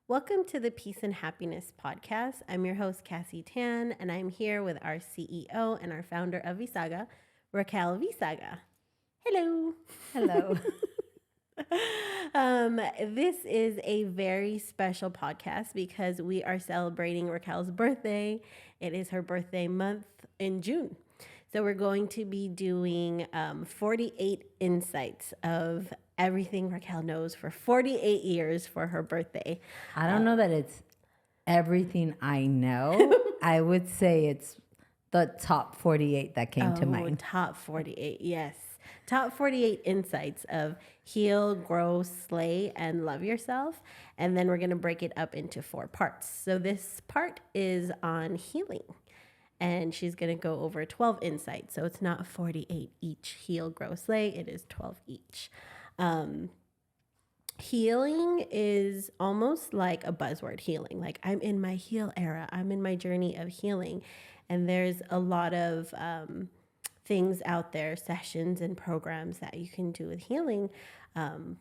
Welcome to the Peace and Happiness podcast. I'm your host, Cassie Tan, and I'm here with our CEO and our founder of V-Saga, Raquel Veisaga. Hello. Hello. This is a very special podcast because we are celebrating Raquel's birthday. It is her birthday month in June. So we're going to be doing 48 insights of everything Raquel knows for 48 years for her birthday. I don't know that it's everything I know. I would say it's the top 48 that came to mind. Top 48, yes. Top 48 insights of heal, grow, slay, and love yourself. And then we're going to break it up into 4 parts. So this part is on healing. And she's going to go over 12 insights. So it's not 48 each. Heal, grow, slay. It is 12 each. Healing is almost like a buzzword, healing. Like, I'm in my heal era. I'm in my journey of healing. And there's a lot of things out there, sessions and programs that you can do with healing,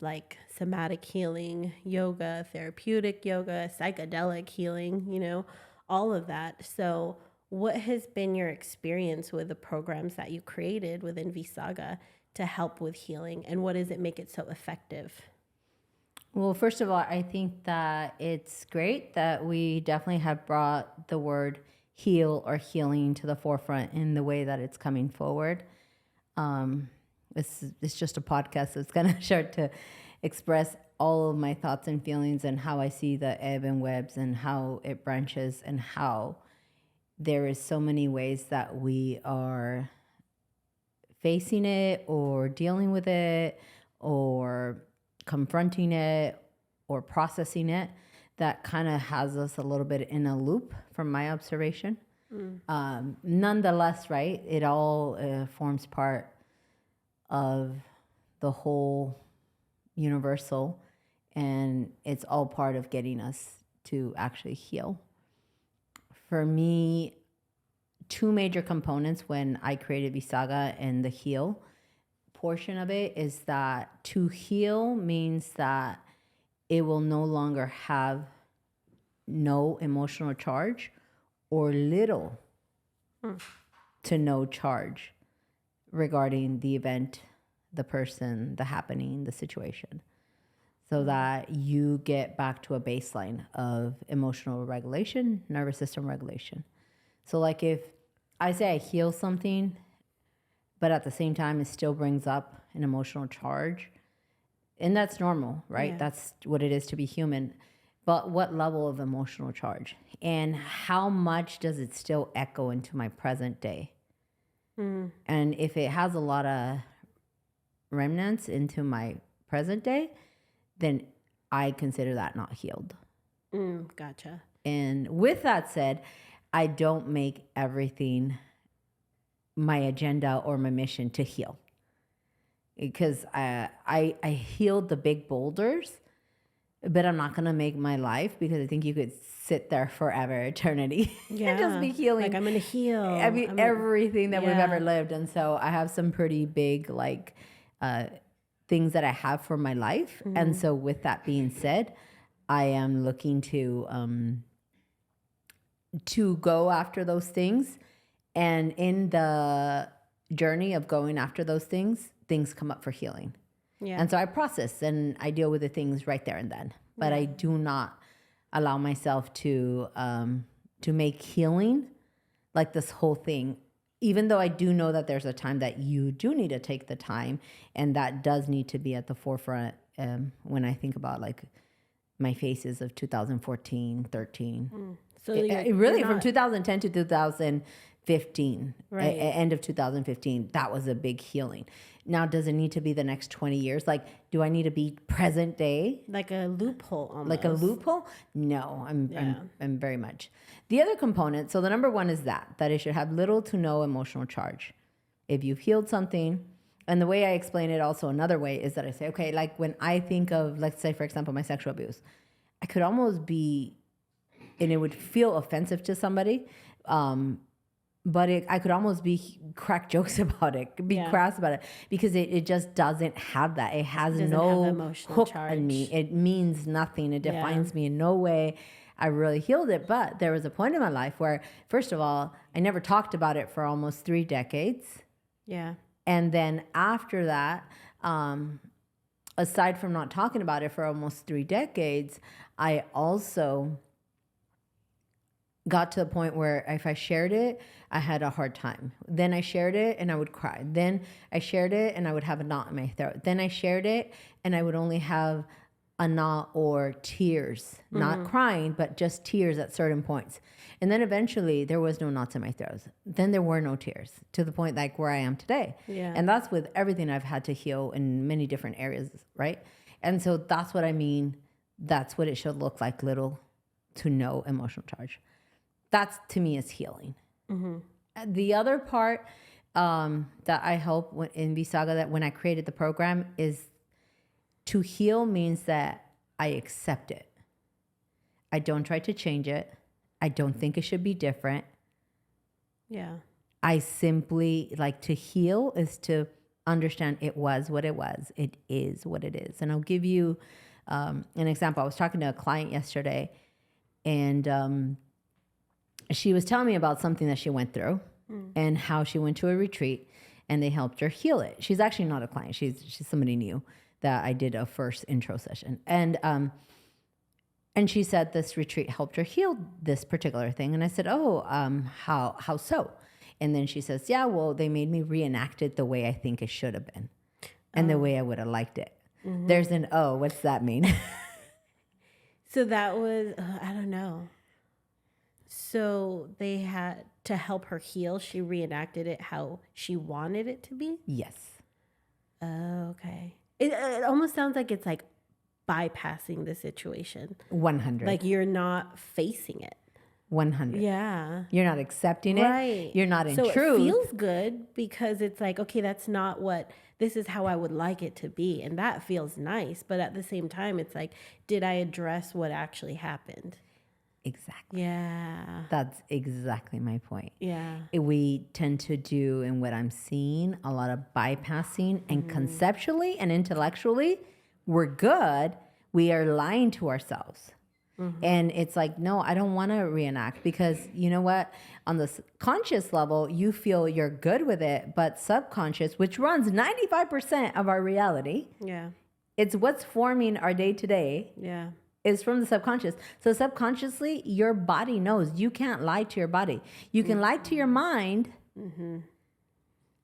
like somatic healing, yoga, therapeutic yoga, psychedelic healing, all of that. So what has been your experience with the programs that you created within V-Saga to help with healing, and what does it make it so effective? Well, first of all, I think that it's great that we definitely have brought the word heal or healing to the forefront in the way that it's coming forward. It's just a podcast that's going to start to express all of my thoughts and feelings and how I see the ebb and webs and how it branches and how there is so many ways that we are facing it or dealing with it or confronting it or processing it that kind of has us a little bit in a loop from my observation. Nonetheless, right, it all forms part of the whole universal, and it's all part of getting us to actually heal. For me, 2 major components when I created V-Saga and the heal portion of it is that to heal means that it will no longer have no emotional charge or little to no charge regarding the event, the person, the happening, the situation, so that you get back to a baseline of emotional regulation, nervous system regulation. So like if I say I heal something, but at the same time it still brings up an emotional charge, and that's normal, right? Yeah. That's what it is to be human. But what level of emotional charge? And how much does it still echo into my present day? And if it has a lot of remnants into my present day, then I consider that not healed. Gotcha. And with that said, I don't make everything my agenda or my mission to heal, because I healed the big boulders, but I'm not going to make my life, because I think you could sit there forever, eternity, and just be healing. Like, I'm going to heal. Everything that we've ever lived. And so I have some pretty big, things that I have for my life. And so with that being said, I am looking to go after those things. And in the journey of going after those things come up for healing. Yeah. And so I process and I deal with the things right there and then. But I do not allow myself to make healing like this whole thing, even though I do know that there's a time that you do need to take the time, and that does need to be at the forefront when I think about like my phases of 2014, 13. So really from 2010 to 2015, right. End of 2015, that was a big healing. Now, does it need to be the next 20 years? Like, do I need to be present day? Like a loophole almost. Like a loophole? No, I'm very much. The other component, so the number 1 is that it should have little to no emotional charge. If you've healed something, and the way I explain it also another way is that I say, okay, like when I think of, let's say, for example, my sexual abuse, I could almost be, and it would feel offensive to somebody, but I could almost crack jokes about it, be Yeah. crass about it, because it just doesn't have that. It has Doesn't have the no emotional hook charge. in me. It means nothing. It Yeah. defines me in no way. I really healed it. But there was a point in my life where, first of all, I never talked about it for almost 3 decades. Yeah. And then after that, aside from not talking about it for almost 3 decades, I also got to the point where if I shared it, I had a hard time. Then I shared it and I would cry. Then I shared it and I would have a knot in my throat. Then I shared it and I would only have a knot or tears, not crying, but just tears at certain points. And then eventually there was no knots in my throat. Then there were no tears, to the point like where I am today. Yeah. And that's with everything I've had to heal in many different areas, right? And so that's what I mean. That's what it should look like, little to no emotional charge. That's, to me, is healing. The other part that I help in V-Saga, that when I created the program, is to heal means that I accept it. I don't try to change it. I don't think it should be different. Yeah. I simply, like, to heal is to understand it was what it was. It is what it is. And I'll give you an example. I was talking to a client yesterday, and she was telling me about something that she went through and how she went to a retreat and they helped her heal it. She's actually not a client. She's somebody new that I did a first intro session. And she said this retreat helped her heal this particular thing. And I said, how so? And then she says, yeah, well, they made me reenact it the way I think it should have been and the way I would have liked it. There's an, what's that mean? So that was, I don't know. So they had to help her heal. She reenacted it how she wanted it to be? Yes. Oh, okay. It almost sounds like it's like bypassing the situation. 100. Like you're not facing it. 100. Yeah. You're not accepting it. Right. You're not in so truth. It feels good because it's like, okay, that's not what, this is how I would like it to be. And that feels nice. But at the same time, it's like, did I address what actually happened? Exactly. Yeah. That's exactly my point. Yeah. We tend to do, in what I'm seeing, a lot of bypassing, and conceptually and intellectually, we're good. We are lying to ourselves. And it's like, no, I don't want to reenact, because you know what? On the conscious level, you feel you're good with it, but subconscious, which runs 95% of our reality, Yeah. it's what's forming our day to day, Yeah. is from the subconscious. So subconsciously, your body knows. You can't lie to your body. You can lie to your mind,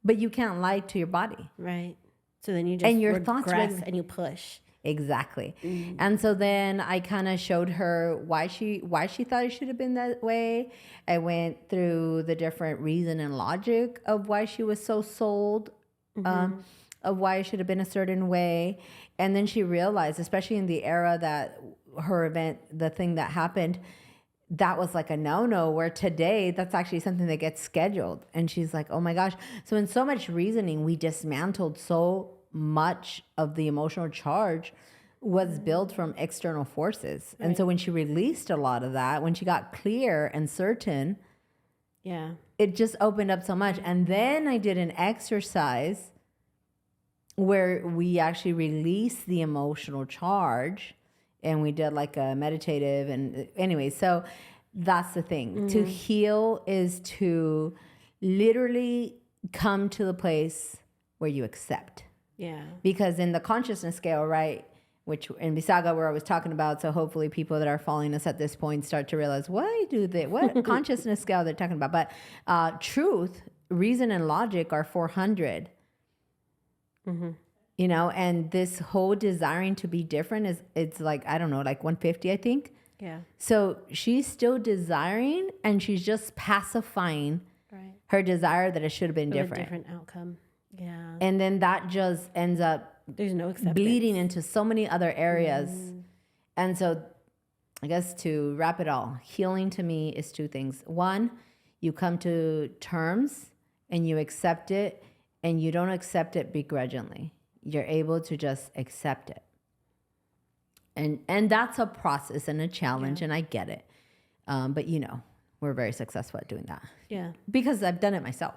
but you can't lie to your body. Right. So then you just And your regress thoughts and you push. Exactly. And so then I kind of showed her why she thought it should have been that way. I went through the different reason and logic of why she was so sold, of why it should have been a certain way. And then she realized, especially in the era that her event, the thing that happened, that was like a no-no, where today that's actually something that gets scheduled. And she's like, oh my gosh. So in so much reasoning, we dismantled so much of the emotional charge was built from external forces. Right. And so when she released a lot of that, when she got clear and certain, yeah, it just opened up so much. And then I did an exercise where we actually released the emotional charge, and we did like a meditative, and anyway, so that's the thing. To heal is to literally come to the place where you accept. Yeah. Because in the consciousness scale, right, which in V-Saga we're always talking about, so hopefully people that are following us at this point start to realize what consciousness scale they're talking about. But truth, reason, and logic are 400. You know, and this whole desiring to be different it's like, I don't know, like 150, I think. Yeah. So she's still desiring, and she's just pacifying her desire that it should have been different. A different outcome. Yeah. And then that just ends up there's no acceptance, bleeding into so many other areas. And so I guess to wrap it all, healing to me is 2 things. 1, you come to terms and you accept it, and you don't accept it begrudgingly. You're able to just accept it. And that's a process and a challenge, and I get it. But you know, we're very successful at doing that. Yeah. Because I've done it myself.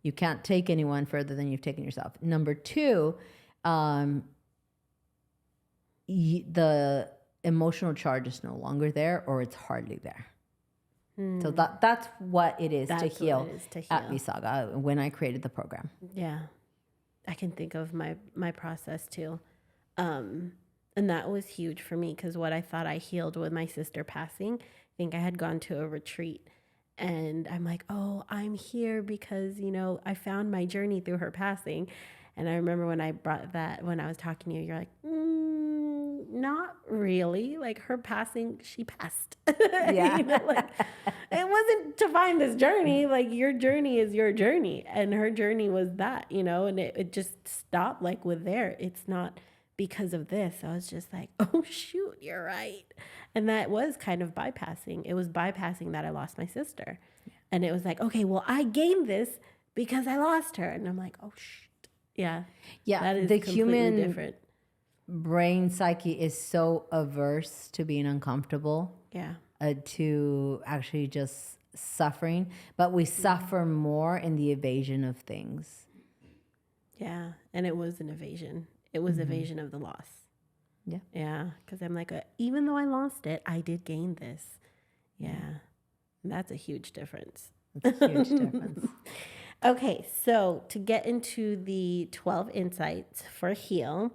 You can't take anyone further than you've taken yourself. Number two, the emotional charge is no longer there, or it's hardly there. So that's what it is to heal at V-Saga when I created the program. Yeah. I can think of my process too. And that was huge for me because what I thought I healed with my sister passing, I think I had gone to a retreat and I'm like, oh, I'm here because, you know, I found my journey through her passing. And I remember when I brought that, when I was talking to you, you're like, not really. Like her passing, she passed. Yeah. You know, like it wasn't to find this journey. Like your journey is your journey. And her journey was that, you know, and it just stopped like with there. It's not because of this. I was just like, oh, shoot, you're right. And that was kind of bypassing. It was bypassing that I lost my sister. And it was like, okay, well, I gained this because I lost her. And I'm like, oh, shit. Yeah. Yeah. That is the completely human different. Brain psyche is so averse to being uncomfortable. Yeah. To actually just suffering. But we suffer more in the evasion of things. Yeah. And it was an evasion. It was evasion of the loss. Yeah. Yeah. Because I'm like, even though I lost it, I did gain this. Yeah. That's a huge difference. It's a huge difference. Okay. So to get into the 12 insights for heal,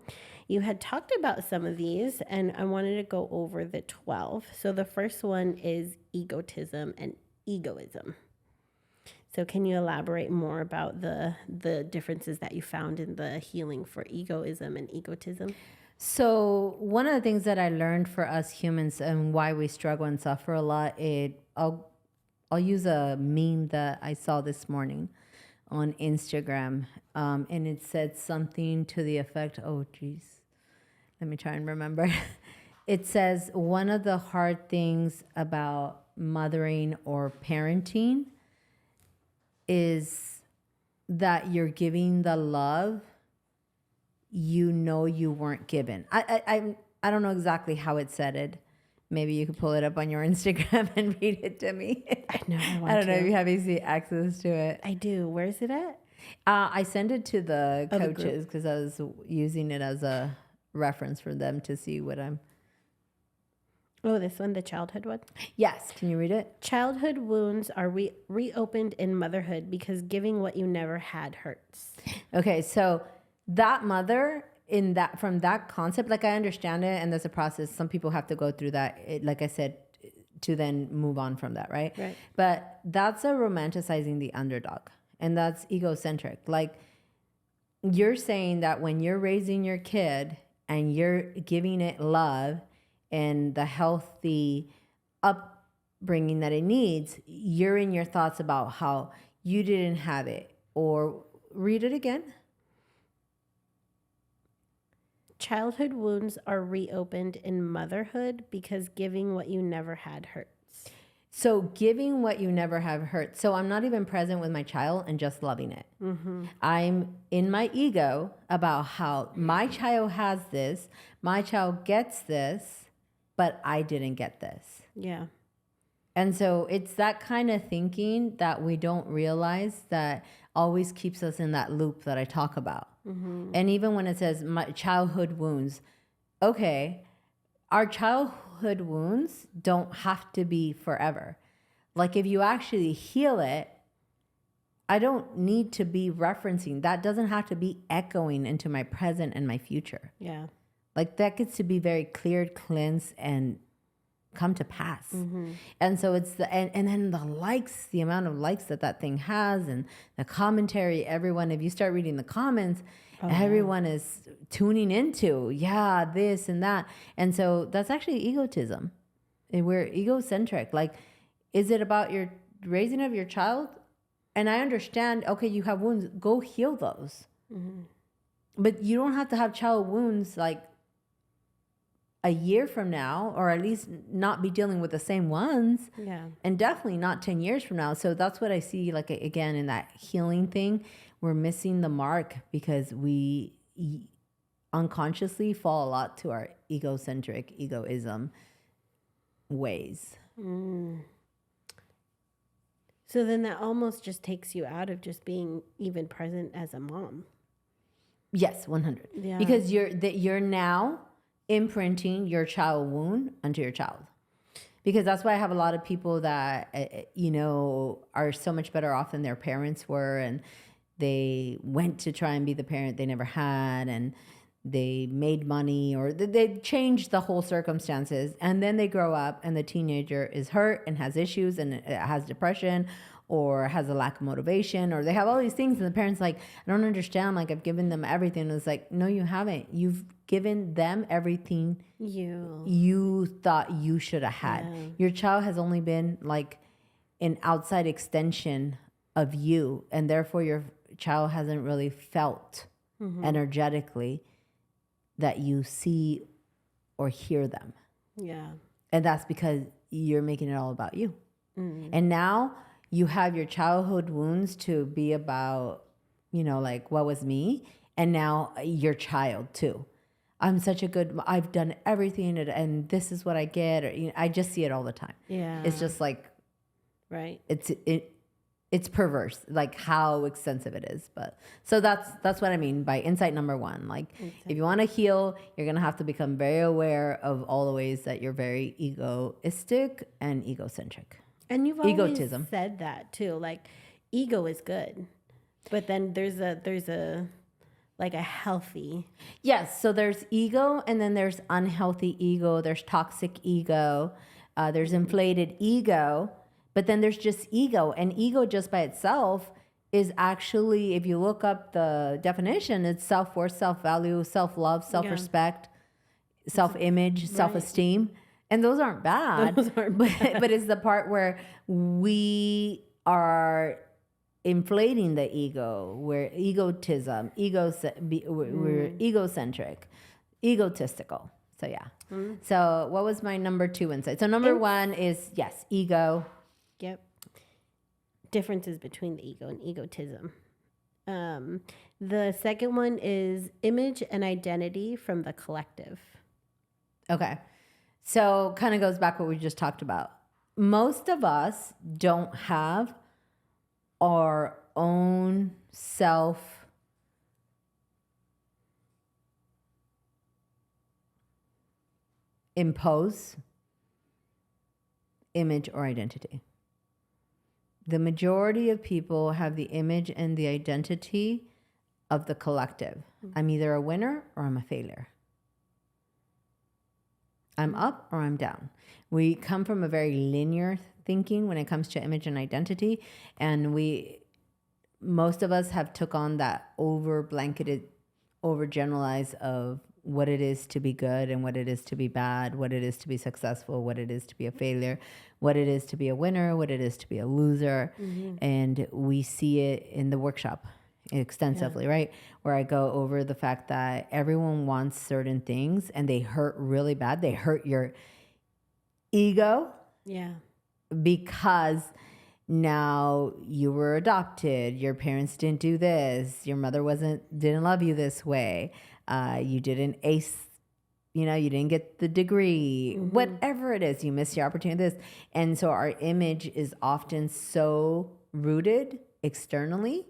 you had talked about some of these and I wanted to go over the 12. So the first one is egotism and egoism. So can you elaborate more about the differences that you found in the healing for egoism and egotism? So one of the things that I learned for us humans and why we struggle and suffer a lot, I'll use a meme that I saw this morning on Instagram, and it said something to the effect, oh geez, let me try and remember. It says one of the hard things about mothering or parenting is that you're giving the love you know you weren't given. I don't know exactly how it said it. Maybe you could pull it up on your Instagram and read it to me. I know. I don't know if you have easy access to it. I do. Where's it at? I send it to the the coaches because I was using it as a reference for them to see what I'm. Oh, this one, the childhood one? Yes. Can you read it? Childhood wounds are reopened in motherhood because giving what you never had hurts. Okay, so that mother from that concept, like I understand it, and there's a process. Some people have to go through that, like I said, to then move on from that, right? Right. But that's a romanticizing the underdog, and that's egocentric. Like you're saying that when you're raising your kid and you're giving it love and the healthy upbringing that it needs, you're in your thoughts about how you didn't have it. Or read it again. Childhood wounds are reopened in motherhood because giving what you never had hurts. So giving what you never have hurts. So I'm not even present with my child and just loving it. Mm-hmm. I'm in my ego about how my child has this, my child gets this, but I didn't get this. Yeah. And so it's that kind of thinking that we don't realize that always keeps us in that loop that I talk about. Mm-hmm. And even when it says my childhood wounds, okay, our childhood wounds don't have to be forever. Like if you actually heal it, I don't need to be referencing. That doesn't have to be echoing into my present and my future. Yeah. Like that gets to be very cleared, cleansed, and come to pass. Mm-hmm. And so it's and then the likes, the amount of likes that thing has, and the commentary, everyone, if you start reading the comments, everyone is tuning into, this and that. And so that's actually egotism. And we're egocentric. Like, is it about your raising of your child? And I understand, okay, you have wounds, go heal those. Mm-hmm. But you don't have to have child wounds like a year from now, or at least not be dealing with the same ones. Yeah. And definitely not 10 years from now. So that's what I see, like, again, in that healing thing. We're missing the mark because we unconsciously fall a lot to our egocentric, egoism ways. So then that almost just takes you out of just being even present as a mom. Yes, 100. Yeah. Because you're now imprinting your child wound onto your child. Because that's why I have a lot of people that, are so much better off than their parents were. And they went to try and be the parent they never had. And they made money, or they changed the whole circumstances. And then they grow up and the teenager is hurt and has issues and has depression or has a lack of motivation, or they have all these things. And the parents like, I don't understand. Like, I've given them everything. And it's like, no, you haven't. You've given them everything you thought you should have had. Yeah. Your child has only been like an outside extension of you. And therefore your child hasn't really felt energetically that you see or hear them. Yeah. And that's because you're making it all about you. And now you have your childhood wounds to be about, like, what was me? And now your child too. I've done everything and this is what I get. Or, I just see it all the time. Yeah. It's just like, right. It's perverse, like how extensive it is. But so that's what I mean by insight number one. Like, if you want to heal, you're going to have to become very aware of all the ways that you're very egoistic and egocentric. And you've always said that too. Like, ego is good, but then there's a like a healthy. Yes. So there's ego, and then there's unhealthy ego. There's toxic ego. There's inflated ego. But then there's just ego, and ego just by itself is actually, if you look up the definition, it's self-worth, self-value, self-love, self-respect, self-image, self-esteem. And those aren't bad. Those aren't bad. But it's the part where we are inflating the ego. We're egotism, we're egocentric, egotistical. So yeah. So what was my number 2 insight? So number 1 is, yes, ego. Yep. Differences between the ego and egotism. The second one is image and identity from the collective. Okay. So kind of goes back what we just talked about. Most of us don't have our own self impose image or identity. The majority of people have the image and the identity of the collective. I'm either a winner or I'm a failure. I'm up or I'm down. We come from a very linear thinking when it comes to image and identity, and most of us have took on that over-blanketed, over-generalized of what it is to be good and what it is to be bad, what it is to be successful, what it is to be a failure, what it is to be a winner, what it is to be a loser. And we see it in the workshop extensively, right? Where I go over the fact that everyone wants certain things and they hurt really bad. They hurt your ego. Yeah. Because now you were adopted, your parents didn't do this, your mother didn't love you this way, you didn't ace, you didn't get the degree, whatever it is, you missed your opportunity, this. And so our image is often so rooted externally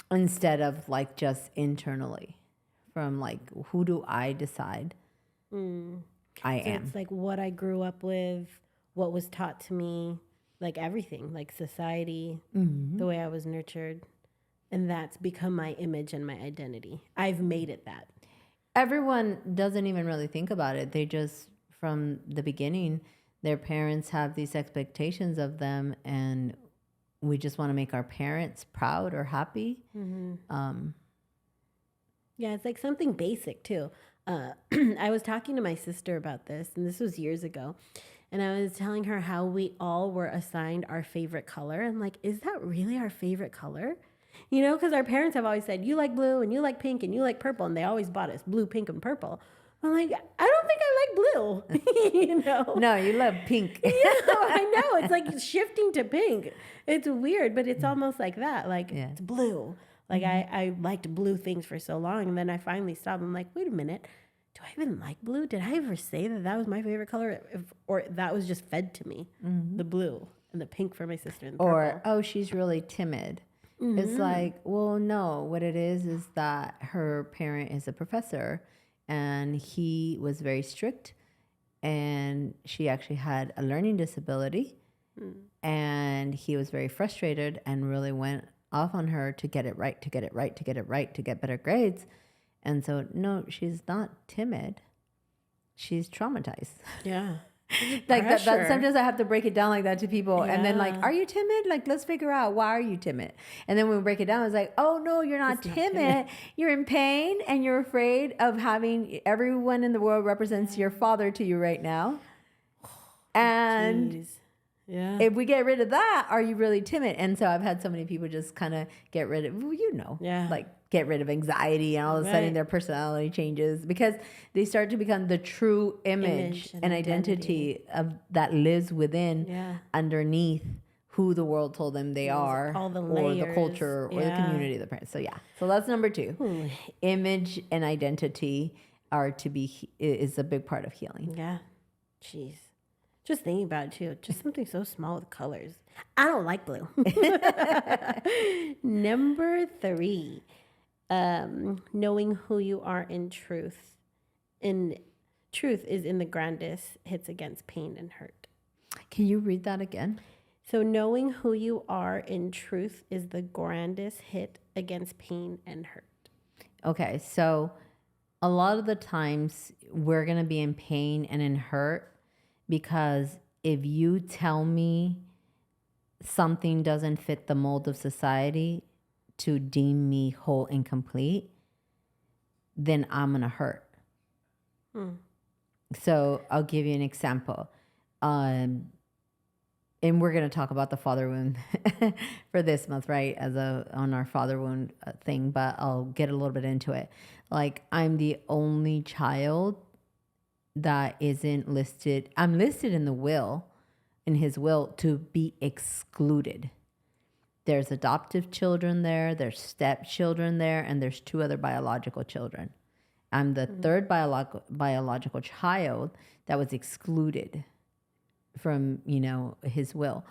instead of like just internally, from like, who do I decide I am? It's like what I grew up with, what was taught to me, like everything, like society, the way I was nurtured. And that's become my image and my identity. I've made it that. Everyone doesn't even really think about it. They just, from the beginning, their parents have these expectations of them, and we just want to make our parents proud or happy. Yeah, it's like something basic too. I was talking to my sister about this, and this was years ago. And I was telling her how we all were assigned our favorite color. I'm like, is that really our favorite color? Because our parents have always said, you like blue and you like pink and you like purple. And they always bought us blue, pink, and purple. I'm like, I don't think I like blue. No, you love pink. I know. It's like shifting to pink. It's weird, but it's almost like that. Like, it's blue. Like, I liked blue things for so long. And then I finally stopped. I'm like, wait a minute. Do I even like blue? Did I ever say that was my favorite color? Or that was just fed to me, the blue. And the pink for my sister and the Or, purple. oh, she's really timid. It's like, well, no, what it is that her parent is a professor and he was very strict and she actually had a learning disability and he was very frustrated and really went off on her to get it right, to get it right, to get it right, to get better grades. And so, no, she's not timid. She's traumatized. Yeah. Like that Pressure. sometimes I have to break it down like that to people. And then like, Yeah. are you timid? Like, let's figure out, why are you timid? And then when we break it down, it's like, oh no, you're not It's not timid. timid. You're in pain and you're afraid of having everyone in the world represents your father to you right now. And Jeez. Yeah. if we get rid of that, are you really timid? And so I've had so many people just kind of get rid of, well, Yeah. like get rid of anxiety, and all of a sudden Right. their personality changes because they start to become the true image and and identity of that lives within, Yeah. underneath who the world told them they are, all the or the layers. culture, or the Yeah. community of the parents. So yeah, so that's number 2. Image and identity are is a big part of healing. Yeah. Jeez. Just thinking about it too. Just something so small with colors. I don't like blue. Number 3. Knowing who you are in truth. In truth is in the grandest hits against pain and hurt. Can you read that again? So knowing who you are in truth is the grandest hit against pain and hurt. Okay, so a lot of the times we're going to be in pain and in hurt because if you tell me something doesn't fit the mold of society to deem me whole and complete, then I'm going to hurt. So I'll give you an example. And we're going to talk about the father wound for this month, right? On our father wound thing, but I'll get a little bit into it. Like, I'm the only child that isn't listed. I'm listed in the will, in his will, to be excluded. There's adoptive children there, there's stepchildren there, and there's 2 other biological children. I'm the third biological child that was excluded from, his will.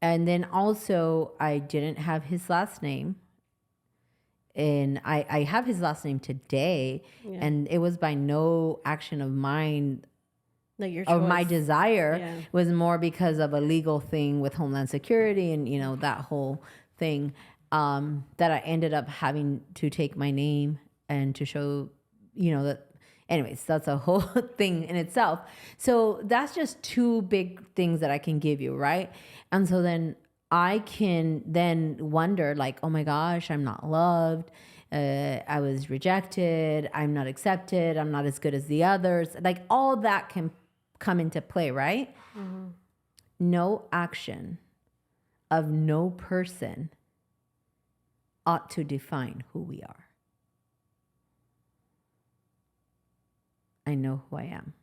And then also, I didn't have his last name. And I have his last name today, and it was by no action of mine, No, your of my choice. desire. Yeah. It was more because of a legal thing with Homeland Security and, that whole thing, that I ended up having to take my name and to show, that. Anyways, that's a whole thing in itself. So that's just 2 big things that I can give you, right? And so then I can then wonder, like, oh my gosh, I'm not loved. I was rejected. I'm not accepted. I'm not as good as the others. Like, all that can come into play, right? Mm-hmm. No action of no person ought to define who we are. I know who I am.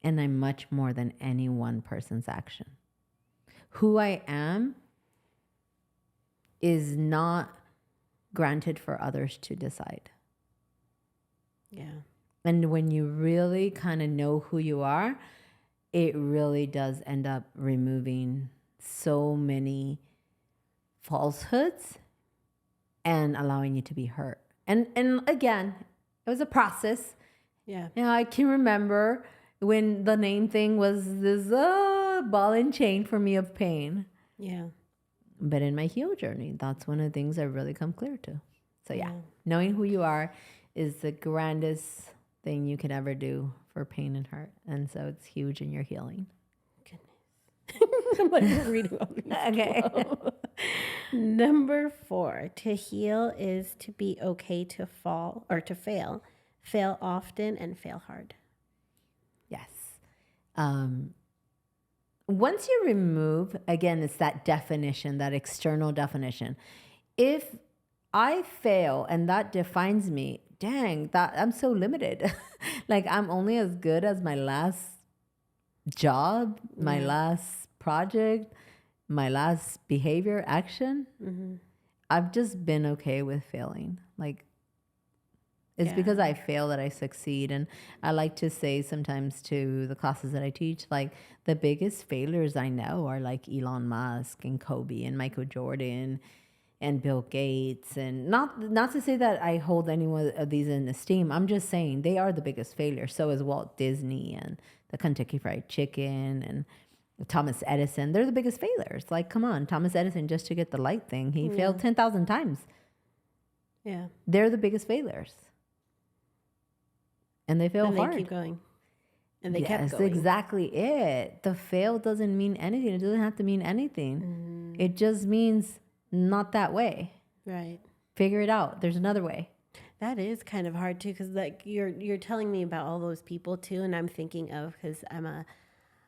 And I'm much more than any one person's action. Who I am is not granted for others to decide. Yeah. And when you really kind of know who you are, it really does end up removing so many falsehoods and allowing you to be hurt. And again, it was a process. Yeah. I can remember when the name thing was this ball and chain for me of pain. Yeah. But in my heal journey, that's one of the things I've really come clear to. So yeah, knowing who you are is the grandest thing you could ever do for pain and hurt. And so it's huge in your healing. Goodness. I'm like reading all these. Okay. Number 4, to heal is to be okay to fall or to fail. Fail often and fail hard. Yes. Once you remove, again, it's that definition, that external definition. If I fail and that defines me, dang, that I'm so limited. Like, I'm only as good as my last job, my last project, my last behavior, action. Mm-hmm. I've just been okay with failing. Like, It's Yeah. because I fail that I succeed. And I like to say sometimes to the classes that I teach, like the biggest failures I know are like Elon Musk and Kobe and Michael Jordan and Bill Gates. And not to say that I hold any one of these in esteem. I'm just saying they are the biggest failures. So is Walt Disney and the Kentucky Fried Chicken and Thomas Edison. They're the biggest failures. Like, come on, Thomas Edison, just to get the light thing, he failed 10,000 times. Yeah. They're the biggest failures. And they fail And hard. they keep going. And they kept Yes, going. exactly it. The fail doesn't mean anything. It doesn't have to mean anything. It just means not that way. Right. Figure it out. There's another way. That is kind of hard too, because like you're telling me about all those people too, and I'm thinking of, because I'm an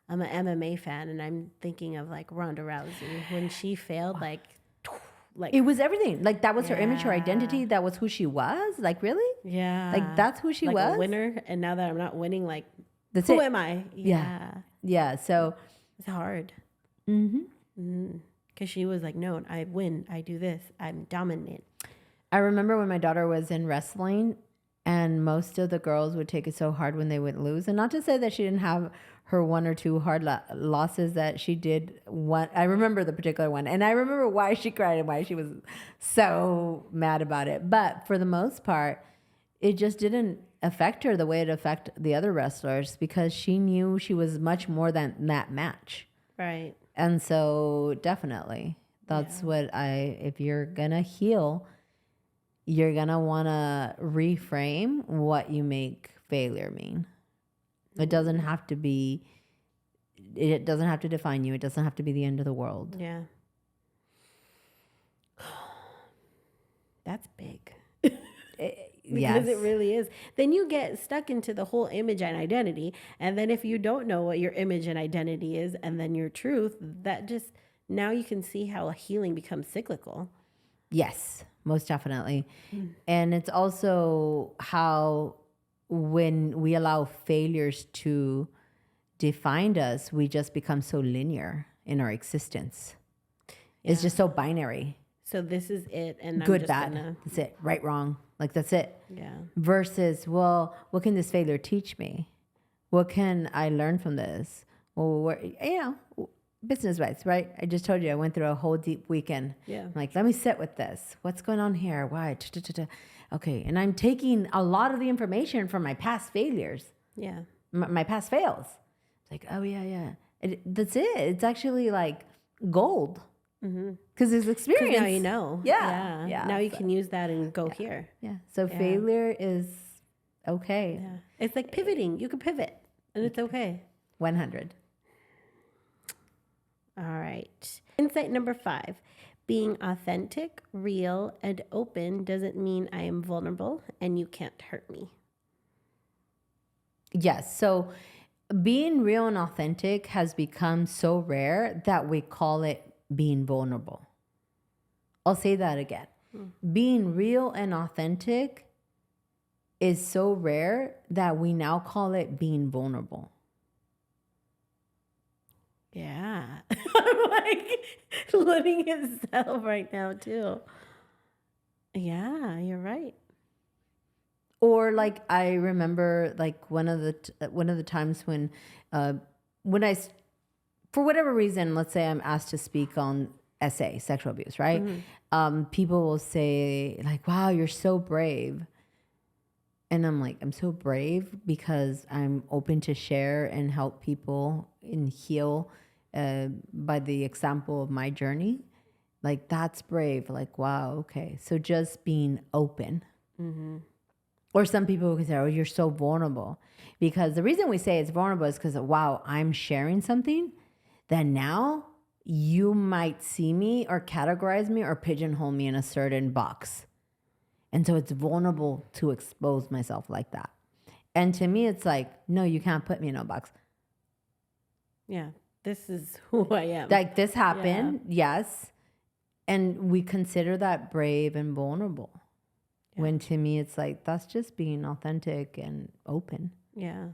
MMA fan, and I'm thinking of like Ronda Rousey when she failed, like It was everything. Like that was her image, her Yeah. identity. That was who she was. Like really? yeah, Like that's who she like was. a winner. And now that I'm not winning, like That's who it. am I? Yeah. Yeah. So. It's hard. Mm-hmm. Because she was like, no, I win. I do this. I'm dominant. I remember when my daughter was in wrestling, and most of the girls would take it so hard when they would lose. And not to say that she didn't have her one or two hard losses that she did. One, I remember the particular one, and I remember why she cried and why she was so mad about it. But for the most part, it just didn't affect her the way it affected the other wrestlers, because she knew she was much more than that match. Right. And so definitely that's what if you're gonna heal, you're gonna wanna reframe what you make failure mean. It doesn't have to be, it doesn't have to define you. It doesn't have to be the end of the world. Yeah. That's big. Yes. Because it really is. Then you get stuck into the whole image and identity. And then if you don't know what your image and identity is, and then your truth, that just, now you can see how a healing becomes cyclical. Yes, most definitely. And it's also how when we allow failures to define us, we just become so linear in our existence. It's just so binary. So this is it. And I'm Good, just bad. gonna, That's it. Right, wrong. Like, that's it. yeah. Versus, well, what can this failure teach me? What can I learn from this? Well, business wise, right? I just told you I went through a whole deep weekend. Yeah. I'm like, let me sit with this. What's going on here? Why? Okay. And I'm taking a lot of the information from my past failures, Yeah. my past fails. It's like, oh, yeah. That's it. It's actually like gold. Because it's experience. 'Cause now you know. Yeah. Now you can use that and go here. Yeah. So failure is okay. Yeah. It's like pivoting. You can pivot and it's okay. 100. All right. Insight number 5. Being authentic, real, and open doesn't mean I am vulnerable and you can't hurt me. Yes. So being real and authentic has become so rare that we call it being vulnerable. I'll say that again. Being real and authentic is so rare that we now call it being vulnerable. Yeah. I'm like letting it settle right now too. Yeah, you're right. Or like I remember like one of the times when I for whatever reason, let's say I'm asked to speak on SA, sexual abuse, right? People will say like, wow, you're so brave. And I'm like, I'm so brave because I'm open to share and help people and heal by the example of my journey. Like, that's brave. Like, wow, okay. So just being open. Or some people can say, oh, you're so vulnerable. Because the reason we say it's vulnerable is because, wow, I'm sharing something that now you might see me or categorize me or pigeonhole me in a certain box. And so it's vulnerable to expose myself like that. And to me, it's like, no, you can't put me in a box. Yeah. This is who I am. Like this happened, yes. And we consider that brave and vulnerable. When to me, it's like, that's just being authentic and open. Yeah.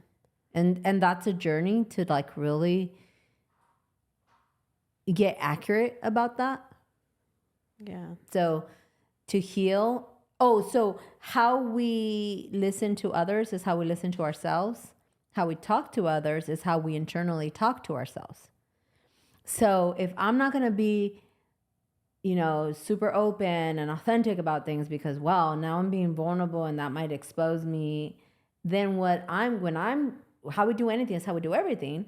And that's a journey to like really get accurate about that. Yeah. So to heal, Oh, so how we listen to others is how we listen to ourselves. How we talk to others is how we internally talk to ourselves. So if I'm not going to be, super open and authentic about things because, well, now I'm being vulnerable and that might expose me, then how we do anything is how we do everything.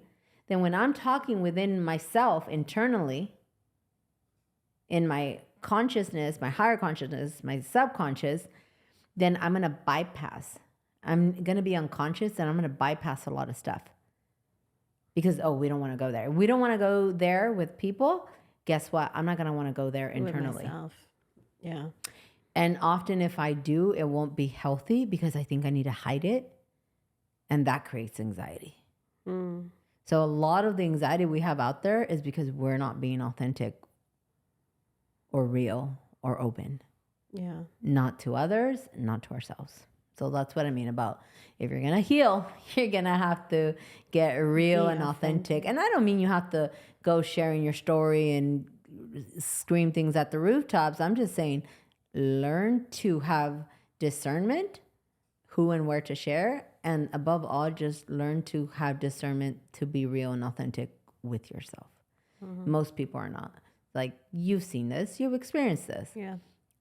Then when I'm talking within myself internally, in my consciousness, my higher consciousness, my subconscious, then I'm going to bypass. I'm going to be unconscious and I'm going to bypass a lot of stuff. Because, we don't want to go there. We don't want to go there with people. Guess what? I'm not going to want to go there internally. With myself. Yeah. And often if I do, it won't be healthy because I think I need to hide it. And that creates anxiety. Mm. So a lot of the anxiety we have out there is because we're not being authentic or real or open. Yeah. Not to others, not to ourselves. So that's what I mean about if you're going to heal, you're going to have to get real and authentic. And I don't mean you have to go sharing your story and scream things at the rooftops. I'm just saying learn to have discernment, who and where to share. And above all, just learn to have discernment to be real and authentic with yourself. Mm-hmm. Most people are not. Like, you've seen this, you've experienced this. Yeah.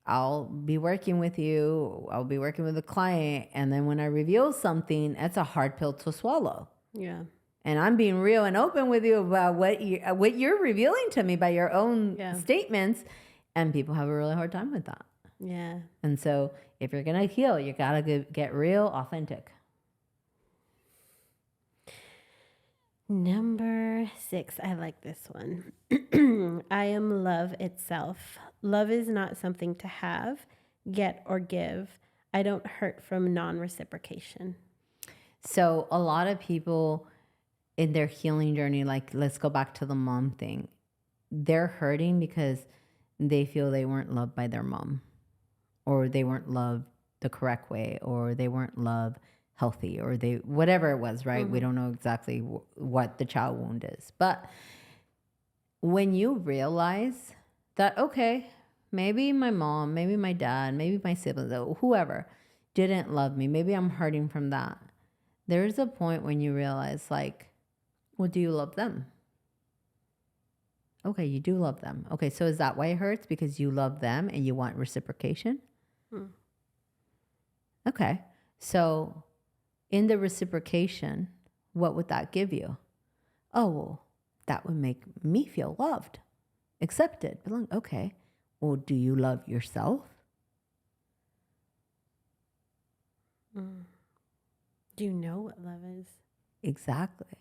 I'll be working with you, I'll be working with a client, and then when I reveal something, it's a hard pill to swallow. Yeah. And I'm being real and open with you about what you're revealing to me by your own statements, and people have a really hard time with that. Yeah. And so if you're going to heal, you got to get real, authentic. Number 6, I like this one. I am love itself. Love is not something to have, get, or give. I don't hurt from non-reciprocation. So a lot of people in their healing journey, like let's go back to the mom thing, they're hurting because they feel they weren't loved by their mom, or they weren't loved the correct way, or they weren't loved healthy, or whatever it was, right? Mm-hmm. We don't know exactly what the child wound is. But when you realize that, okay, maybe my mom, maybe my dad, maybe my siblings, whoever didn't love me, maybe I'm hurting from that. There's a point when you realize, like, well, do you love them? Okay, you do love them. Okay, so is that why it hurts? Because you love them and you want reciprocation? Okay, so in the reciprocation, what would that give you? Oh, well, that would make me feel loved, accepted, belong. Okay, well, do you love yourself? Do you know what love is? Exactly.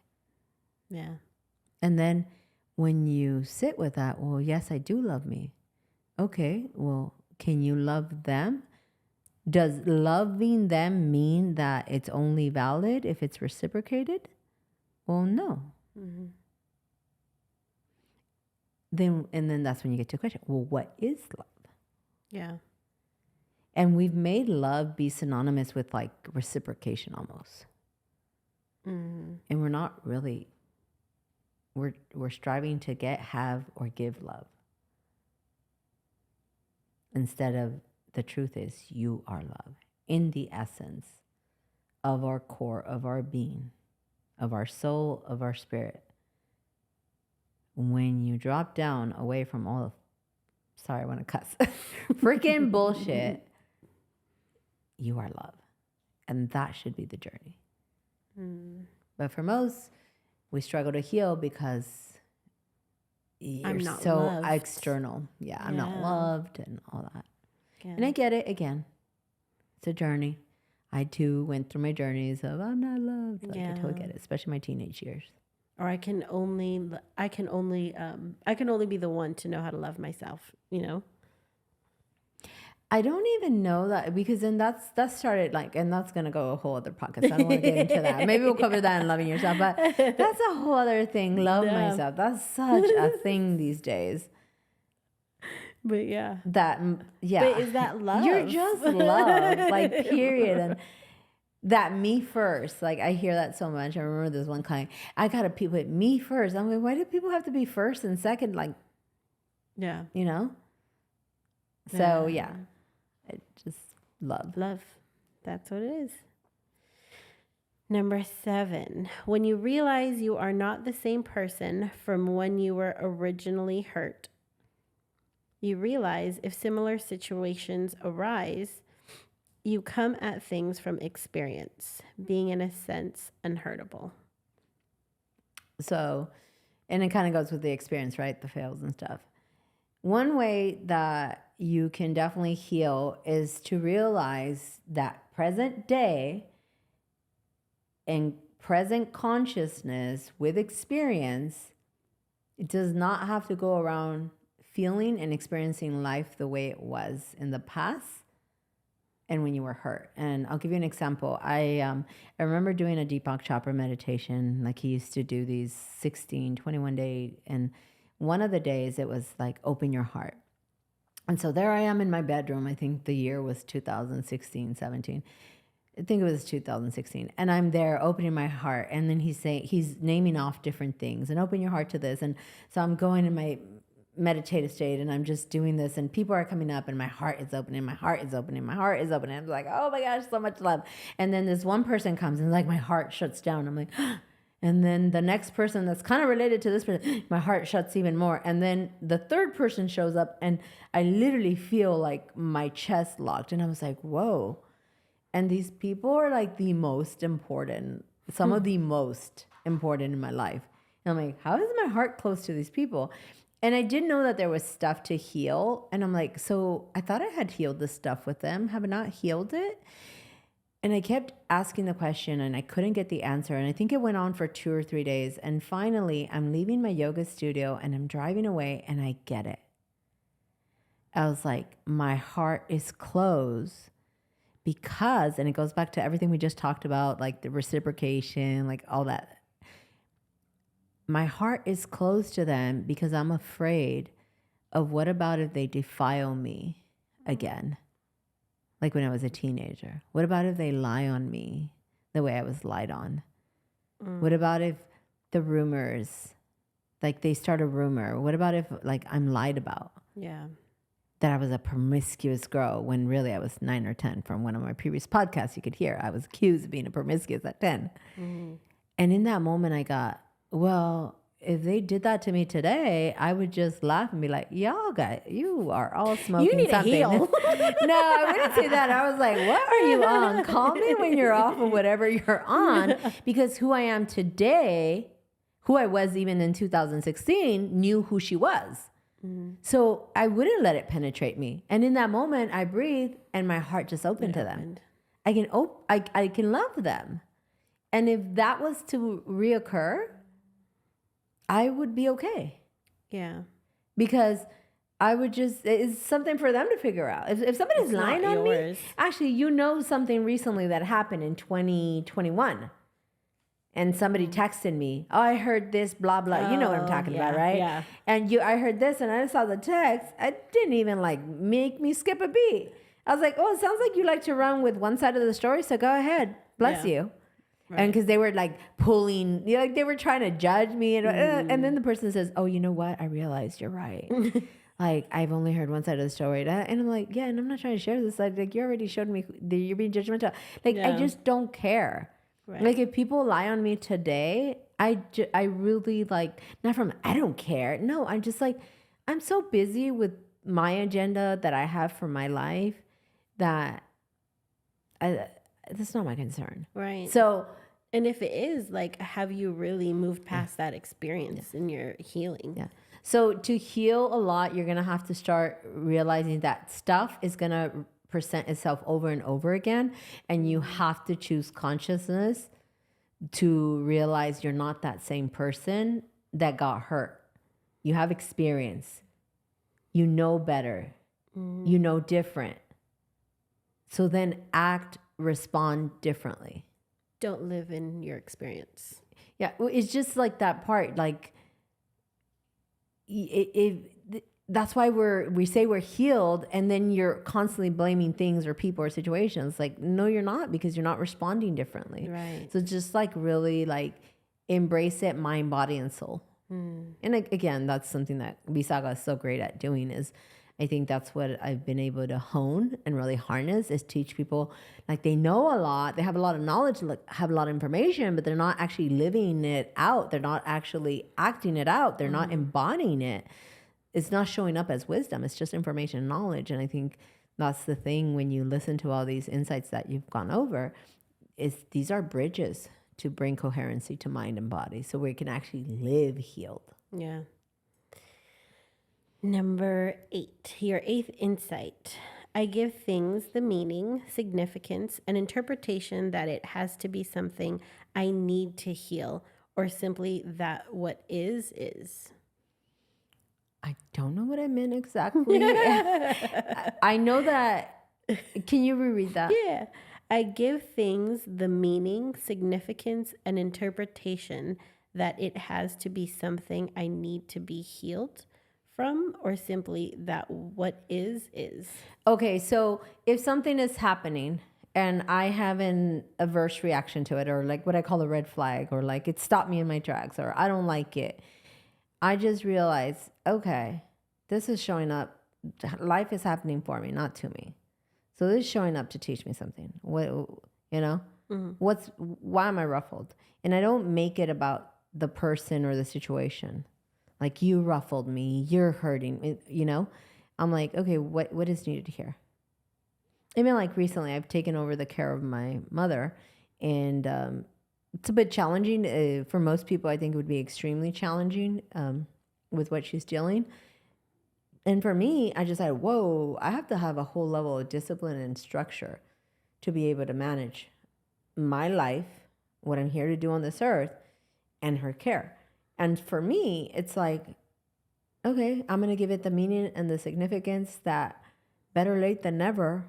Yeah. And then when you sit with that, well, yes, I do love me. Okay, well, can you love them? Does loving them mean that it's only valid if it's reciprocated? Well, no. Mm-hmm. Then that's when you get to the question, well, what is love? Yeah. And we've made love be synonymous with like reciprocation almost. Mm-hmm. And we're not really, we're striving to get, have, or give love. Instead of, the truth is you are love in the essence of our core, of our being, of our soul, of our spirit. When you drop down away from all of, sorry, I want to cuss, freaking bullshit, you are love. And that should be the journey. But for most, we struggle to heal because you're so loved. External. Yeah, I'm not loved and all that. Yeah. And I get it. Again, it's a journey. I too went through my journeys of I'm not loved. Like, I totally get it, especially my teenage years. Or I can only be the one to know how to love myself, you know? I don't even know that, because then that started like, and that's going to go a whole other podcast. I don't want to get into that. Maybe we'll cover that in loving yourself, but that's a whole other thing. Love myself. That's such a thing these days. But yeah. But is that love? You're just love, like, period. And that me first, like, I hear that so much. I remember this one client, I got to put me first. I'm like, why do people have to be first and second? Like, yeah, you know? So yeah. love. Love. That's what it is. Number 7, when you realize you are not the same person from when you were originally hurt. You realize if similar situations arise, you come at things from experience, being in a sense unhurtable. So, and it kind of goes with the experience, right? The fails and stuff. One way that you can definitely heal is to realize that present day and present consciousness with experience, it does not have to go around feeling and experiencing life the way it was in the past and when you were hurt. And I'll give you an example. I remember doing a Deepak Chopra meditation. Like he used to do these 16, 21 day. And one of the days it was like, open your heart. And so there I am in my bedroom. I think the year was 2016, 17. I think it was 2016. And I'm there opening my heart. And then he's naming off different things and open your heart to this. And so I'm going in my meditative state and I'm just doing this and people are coming up and my heart is opening, my heart is opening, my heart is opening. I'm like, oh my gosh, so much love. And then this one person comes and like my heart shuts down. I'm like, and then the next person that's kind of related to this person, my heart shuts even more. And then the third person shows up and I literally feel like my chest locked. And I was like, whoa. And these people are like the most important, some of the most important in my life. And I'm like, how is my heart close to these people? And I didn't know that there was stuff to heal. And I'm like, so I thought I had healed this stuff with them. Have I not healed it? And I kept asking the question and I couldn't get the answer. And I think it went on for 2 or 3 days. And finally, I'm leaving my yoga studio and I'm driving away and I get it. I was like, my heart is closed. Because, and it goes back to everything we just talked about, like the reciprocation, like all that. My heart is closed to them because I'm afraid of what about if they defile me again? Like when I was a teenager. What about if they lie on me the way I was lied on? What about if the rumors, like they start a rumor? What about if like I'm lied about? Yeah. That I was a promiscuous girl when really I was 9 or 10. From one of my previous podcasts, you could hear I was accused of being a promiscuous at 10. And in that moment, I got, well, if they did that to me today, I would just laugh and be like, y'all guys, you are all smoking You need something. to heal. No, I wouldn't say that. I was like, what are you on? Call me when you're off of whatever you're on. Because who I am today, who I was even in 2016, knew who she was. So I wouldn't let it penetrate me. And in that moment, I breathed and my heart just opened to them. I can love them. And if that was to reoccur, I would be okay. Yeah. Because I would just, it's something for them to figure out. If somebody's lying on me, actually, you know something recently that happened in 2021. And somebody texted me, oh, I heard this, blah, blah. You know what I'm talking about, right? Yeah. And I heard this and I saw the text. It didn't even like make me skip a beat. I was like, oh, it sounds like you like to run with one side of the story. So go ahead. Bless you. Right. And because they were like pulling, like they were trying to judge me. And then the person says, oh, you know what? I realized you're right. Like, I've only heard one side of the story. And I'm like, yeah, and I'm not trying to share this. Like you already showed me that you're being judgmental. Like, I just don't care. Right. Like if people lie on me today, I really like, not from, I don't care. No, I'm just like, I'm so busy with my agenda that I have for my life that that's not my concern. Right. So, and if it is, like, have you really moved past that experience in your healing? Yeah. So to heal a lot, you're going to have to start realizing that stuff is going to present itself over and over again. And you have to choose consciousness to realize you're not that same person that got hurt. You have experience. You know better. You know different. So then act, respond differently. Don't live in your experience. Yeah. It's just like that part. Like, that's why we say we're healed, and then you're constantly blaming things or people or situations. Like, no, you're not, because you're not responding differently. Right. So just like really like embrace it, mind, body, and soul. And again, that's something that V-Saga is so great at doing, is I think that's what I've been able to hone and really harness is teach people like they know a lot, they have a lot of knowledge, like have a lot of information, but they're not actually living it out. They're not actually acting it out. They're not embodying it. It's not showing up as wisdom. It's just information and knowledge. And I think that's the thing when you listen to all these insights that you've gone over is these are bridges to bring coherency to mind and body so we can actually live healed. Yeah. Number 8, your 8th insight. I give things the meaning, significance, and interpretation that it has to be something I need to heal, or simply that what is. I don't know what I meant exactly. I know that. Can you reread that? Yeah. I give things the meaning, significance, and interpretation that it has to be something I need to be healed from, or simply that what is. Okay, so if something is happening and I have an adverse reaction to it, or like what I call a red flag, or like it stopped me in my tracks, or I don't like it, I just realize, okay, this is showing up. Life is happening for me, not to me. So this is showing up to teach me something. What, why am I ruffled? And I don't make it about the person or the situation. Like, you ruffled me, you're hurting me, I'm like, okay, what is needed here? I mean, like recently I've taken over the care of my mother, and it's a bit challenging. For most people, I think it would be extremely challenging with what she's dealing. And for me, I just said, whoa, I have to have a whole level of discipline and structure to be able to manage my life, what I'm here to do on this earth, and her care. And for me, it's like, okay, I'm going to give it the meaning and the significance that better late than never.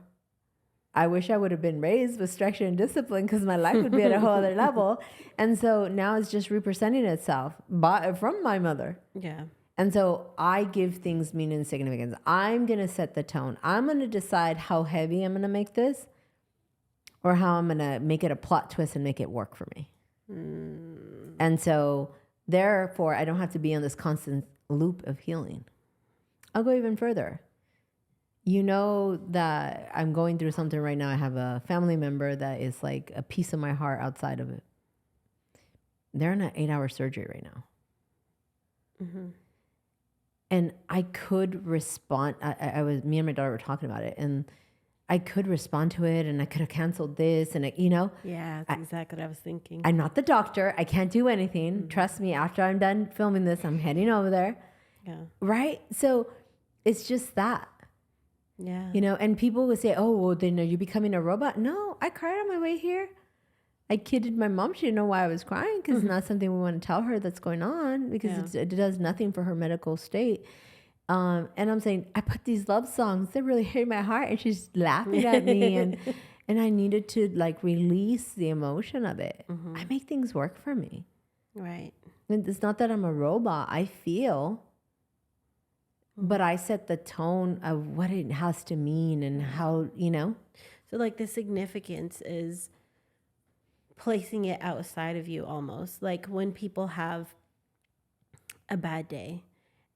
I wish I would have been raised with structure and discipline because my life would be at a whole other level. And so now it's just representing itself from my mother. Yeah. And so I give things meaning and significance. I'm going to set the tone. I'm going to decide how heavy I'm going to make this, or how I'm going to make it a plot twist and make it work for me. And so therefore, I don't have to be on this constant loop of healing. I'll go even further. You know that I'm going through something right now. I have a family member that is like a piece of my heart outside of it. They're in an 8-hour surgery right now. Mm-hmm. And I could respond. Me and my daughter were talking about it, and I could respond to it, and I could have canceled this, and Yeah, that's exactly what I was thinking. I'm not the doctor. I can't do anything. Mm-hmm. Trust me, after I'm done filming this, I'm heading over there. Yeah. Right? So it's just that. Yeah. And people would say, oh, well, then are you becoming a robot? No, I cried on my way here. I kidded my mom. She didn't know why I was crying because it's not something we want to tell her that's going on because it does nothing for her medical state. And I'm saying, I put these love songs that really hit my heart, and she's laughing at me. And I needed to like release the emotion of it. Mm-hmm. I make things work for me. Right. And it's not that I'm a robot. I feel, but I set the tone of what it has to mean and how, So like the significance is placing it outside of you almost. Like when people have a bad day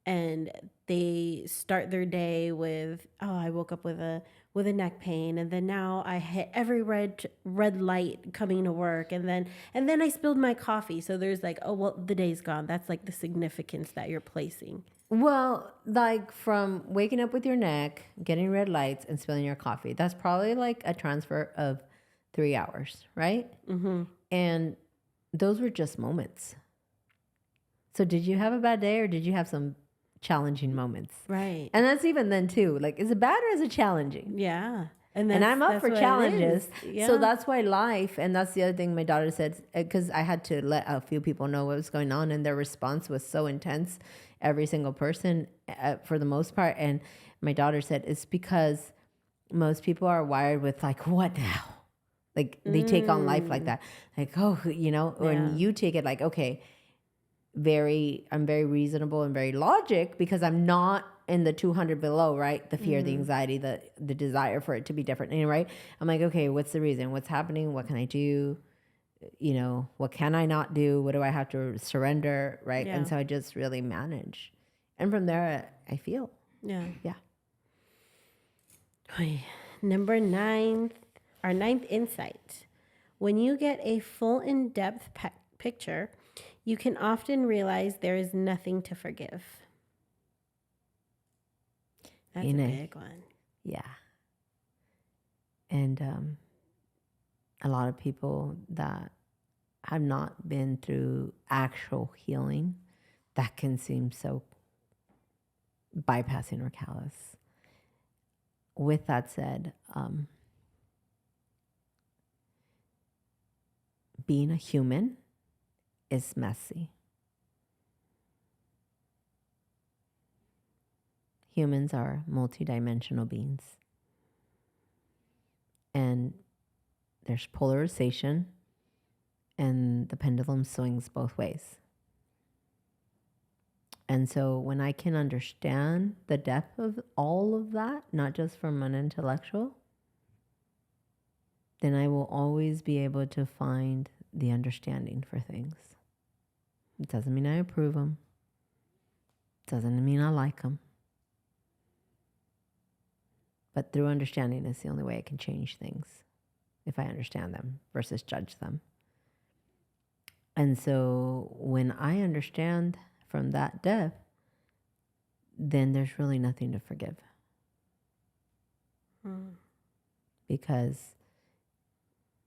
and they start their day with, oh, I woke up with a neck pain, and then now I hit every red light coming to work, and then I spilled my coffee. So there's like, oh, well, the day's gone. That's like the significance that you're placing. Well, like from waking up with your neck, getting red lights, and spilling your coffee, that's probably like a transfer of 3 hours, right? Mm-hmm. And those were just moments. So did you have a bad day, or did you have some challenging moments? Right. And that's even then too. Like, is it bad or is it challenging? Yeah. And I'm up for challenges. Yeah. So that's why life, and that's the other thing my daughter said, because I had to let a few people know what was going on, and their response was so intense, every single person for the most part. And my daughter said, it's because most people are wired with like, what now? Like they take on life like that. Like, oh, when you take it like, okay, I'm very reasonable and very logic because I'm not in the 200 below, right? The fear, the anxiety, the desire for it to be different, right? I'm like, okay, what's the reason? What's happening? What can I do? What can I not do? What do I have to surrender, right? Yeah. And so I just really manage. And from there, I feel. Yeah. Yeah. Oy. Number 9, our ninth insight. When you get a full in-depth picture, you can often realize there is nothing to forgive. That's a big one. Yeah. And a lot of people that have not been through actual healing, that can seem so bypassing or callous. With that said, being a human is messy. Humans are multidimensional beings. And there's polarization, and the pendulum swings both ways. And so when I can understand the depth of all of that, not just from an intellectual, then I will always be able to find the understanding for things. It doesn't mean I approve them. It doesn't mean I like them. But through understanding is the only way I can change things, if I understand them versus judge them. And so when I understand from that depth, then there's really nothing to forgive. Because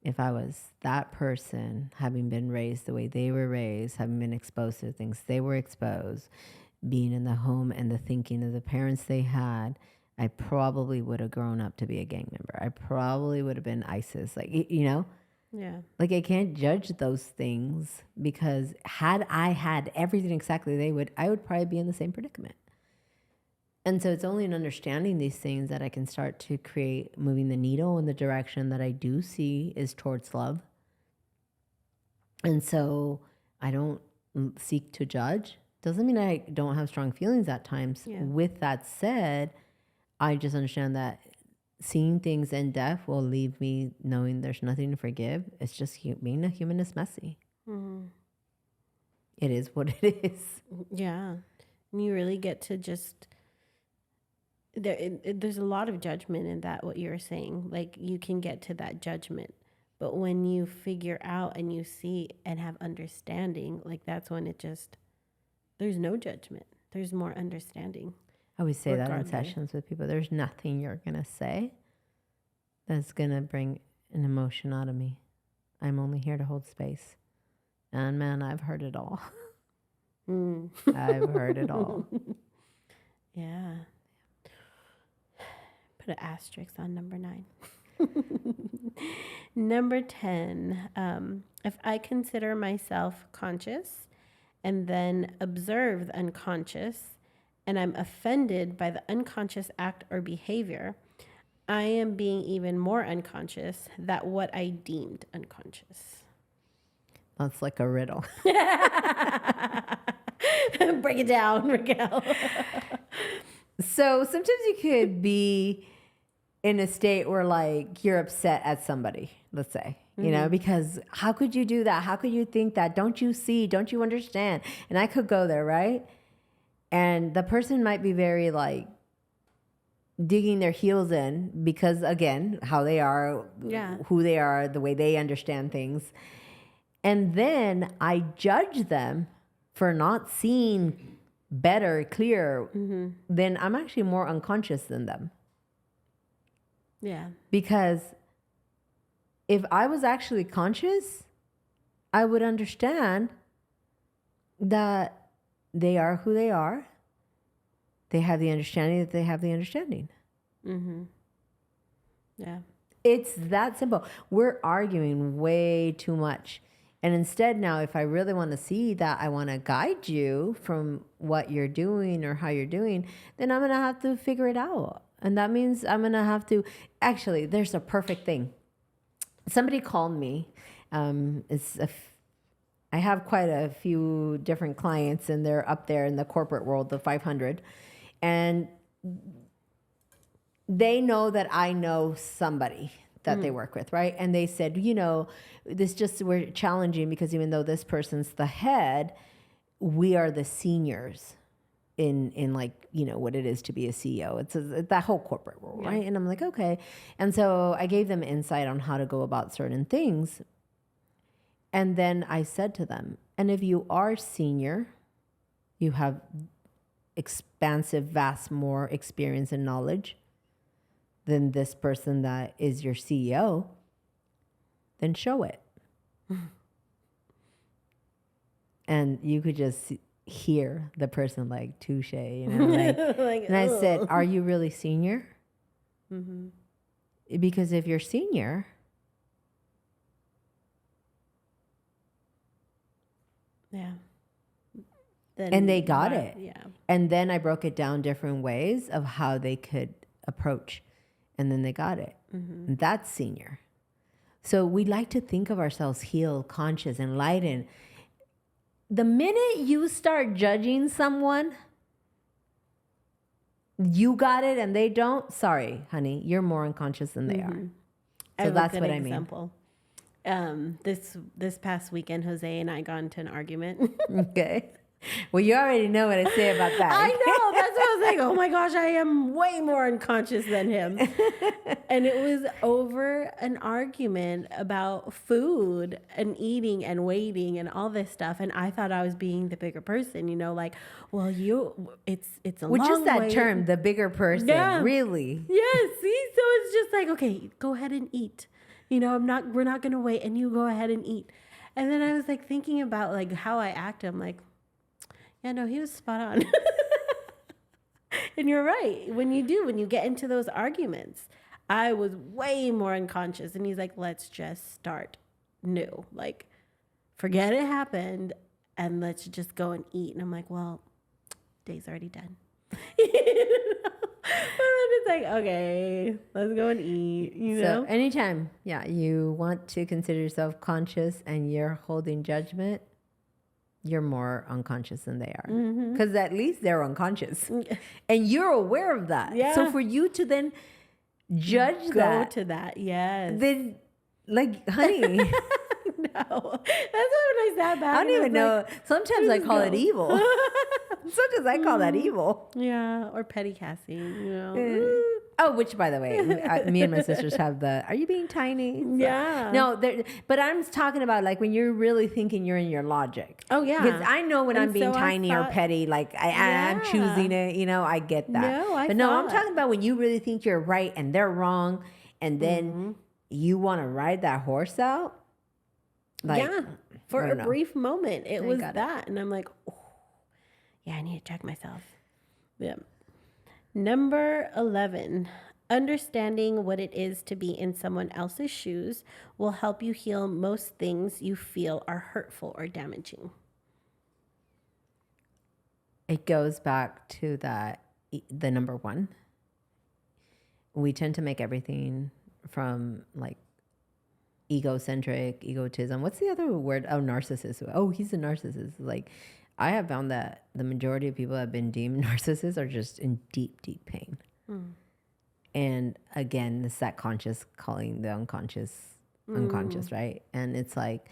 if I was that person, having been raised the way they were raised, having been exposed to the things they were exposed, being in the home and the thinking of the parents they had, I probably would have grown up to be a gang member. I probably would have been ISIS, Yeah. Like, I can't judge those things, because had I had everything exactly I would probably be in the same predicament. And so it's only in understanding these things that I can start to create, moving the needle in the direction that I do see is towards love. And so I don't seek to judge. Doesn't mean I don't have strong feelings at times. Yeah. With that said, I just understand that seeing things in depth will leave me knowing there's nothing to forgive. It's just being a human is messy. It is what it is. Yeah. And you really get to just, there's a lot of judgment in that, what you're saying. Like, you can get to that judgment. But when you figure out and you see and have understanding, like, that's when it just, there's no judgment. There's more understanding. I always say that in sessions with people. There's nothing you're going to say that's going to bring an emotion out of me. I'm only here to hold space. And man, I've heard it all. I've heard it all. Yeah. Put an asterisk on number 9. Number 10. If I consider myself conscious and then observe the unconscious, and I'm offended by the unconscious act or behavior, I am being even more unconscious that what I deemed unconscious. That's like a riddle. Break it down, Raquel. So sometimes you could be in a state where, like, you're upset at somebody, let's say, because how could you do that? How could you think that? Don't you see? Don't you understand? And I could go there, right? And the person might be very, like, digging their heels in because, again, how they are, who they are, the way they understand things. And then I judge them for not seeing better, clear. Then I'm actually more unconscious than them. Yeah. Because if I was actually conscious, I would understand that they are who they are. They have the understanding that they have the understanding. Yeah. It's that simple. We're arguing way too much. And instead now, if I really want to see that, I want to guide you from what you're doing or how you're doing, then I'm going to have to figure it out. And that means I'm going to have to, actually, there's a perfect thing. Somebody called me. I have quite a few different clients, and they're up there in the corporate world, the 500. And they know that I know somebody that they work with, right? And they said, we're challenging because even though this person's the head, we are the seniors in like, you know, what it is to be a CEO. It's that whole corporate role, right? And I'm like, okay. And so I gave them insight on how to go about certain things. And then I said to them, and if you are senior, you have expansive, vast, more experience and knowledge than this person that is your CEO, then show it. And you could just hear the person like, touche, you know, like, and I said, are you really senior? Because if you're senior, yeah. And they got it. Yeah. And then I broke it down different ways of how they could approach. And then they got it. And that's senior. So we like to think of ourselves healed, conscious, enlightened. The minute you start judging someone, you got it and they don't, sorry, honey, you're more unconscious than they are. So that's what I mean. Example. This past weekend, Jose and I got into an argument. Okay. Well, you already know what I say about that. I know. That's what I was like. Oh my gosh, I am way more unconscious than him. And it was over an argument about food and eating and waiting and all this stuff. And I thought I was being the bigger person, you know, like, well, it's a Which long is that way. term, the bigger person, really? Yes. See, so it's just like, okay, go ahead and eat. You know, we're not going to wait, and you go ahead and eat. And then I was like thinking about like how I act. I'm like, yeah, no, he was spot on. And you're right. When you get into those arguments, I was way more unconscious. And he's like, let's just start new. Like, forget it happened and let's just go and eat. And I'm like, well, day's already done. And it's like, okay, let's go and eat, you know? So anytime, you want to consider yourself conscious and you're holding judgment, you're more unconscious than they are. Because at least they're unconscious. And you're aware of that. Yeah. So for you to then judge Go to that, yes. then, like, honey. No. That's why when I sat back. I don't even know. Sometimes I call it evil. Sometimes I call that evil. Yeah, or petty Cassie, you know. Oh, which, by the way, me and my sisters have are you being tiny? So, Yeah. no, but I'm talking about like when you're really thinking you're in your logic. Oh, yeah. Because I know when I'm being so tiny or petty, like I'm choosing it, you know, I get that. No, I'm talking about when you really think you're right and they're wrong and then you want to ride that horse out. Like, yeah, for a brief moment, it was that. And I'm like, oh, yeah, I need to check myself. Yeah. Number 11, understanding what it is to be in someone else's shoes will help you heal most things you feel are hurtful or damaging. It goes back to the number one. We tend to make everything from like egotism. What's the other word? Oh, narcissist. Oh, he's a narcissist. Like, I have found that the majority of people that have been deemed narcissists are just in deep, deep pain. And again, it's that conscious calling the unconscious unconscious, right? And it's like,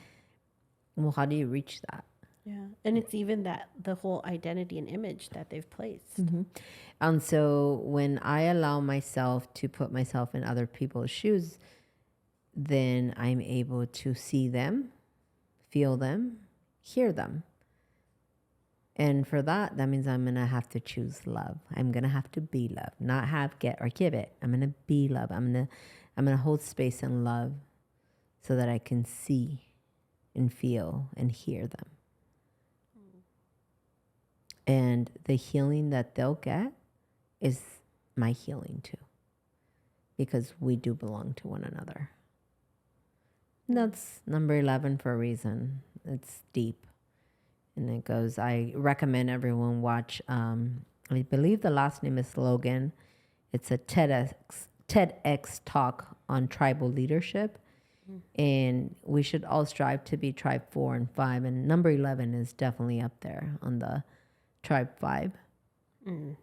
well, how do you reach that? Yeah. And it's even that the whole identity and image that they've placed. And so when I allow myself to put myself in other people's shoes, then I'm able to see them, feel them, hear them. And for that means I'm going to have to choose love. I'm going to have to be love, not have, get, or give it. I'm going to be love. I'm going to hold space in love so that I can see and feel and hear them. And the healing that they'll get is my healing too, because we do belong to one another. And that's number 11 for a reason. It's deep. And it goes, I recommend everyone watch, I believe the last name is Logan. It's a TEDx talk on tribal leadership. And we should all strive to be tribe 4 and 5. And number 11 is definitely up there on the tribe 5. And